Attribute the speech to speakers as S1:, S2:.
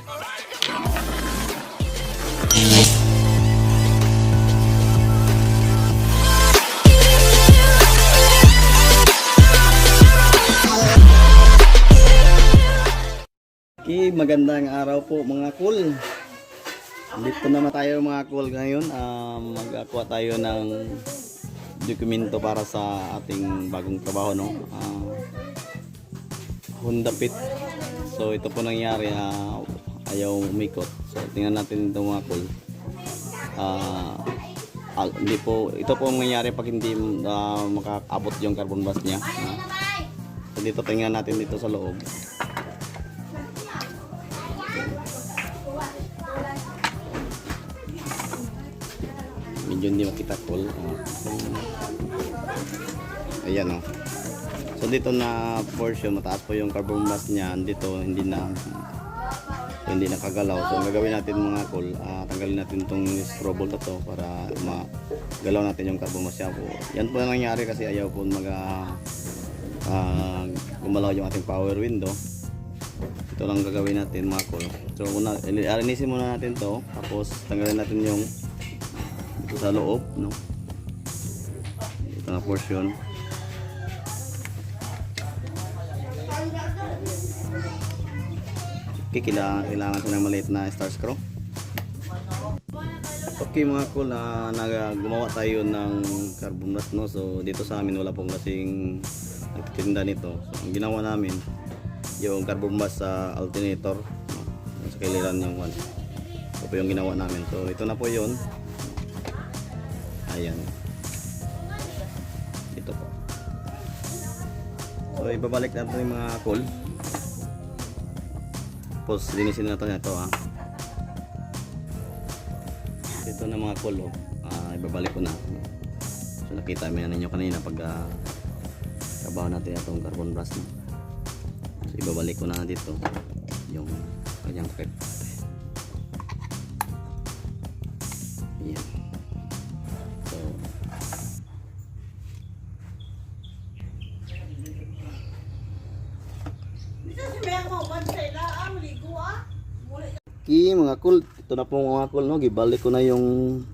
S1: Okay, magandang araw po mga cool. Dito naman tayo mga cool ngayon. Magkakuha tayo ng dokumento para sa ating bagong trabaho, no? Honda Fit. So ito po nangyari, ayaw umikot. So tingnan natin ito mga cool. Hindi po, ito po ang nangyari pag hindi makaabot yung carbon bus niya. So dito tingnan natin dito sa loob. Medyo hindi makita cool. Ayan, oh. So dito na portion, mataas po yung carbon bus niya. Dito hindi nakagalaw. So ang gagawin natin mga cool, tanggalin natin itong screw bolt na to para magalaw natin yung carbon bus niya po. Yan po ang nangyari kasi ayaw po gumalaw yung ating power window. Ito lang gagawin natin mga cool. So alinisin muna natin to, tapos tanggalin natin yung ito sa loob, no? Ito na portion. Okay, kailangan ko ng maliit na star screw. Okay mga cool, gumawa tayo ng carbon bus, no? So dito sa amin wala pong kasing nagtitinda nito. So ang ginawa namin, yung carbon bus sa alternator, no? Sa kiliran yung one. Ito po yung ginawa namin. So ito na po yun. Ayan. Ito po. So ibabalik natin yung mga cool. Tapos linisin natin ito, ito na mga cool, ibabalik ko na. So nakita mo na ninyo kanina pag trabaho natin itong carbon brush, no? So ibabalik ko na dito yung kanyang thread. Ayan. Okay mga cool, ito na po mga cool, no? Gibalik ko na yung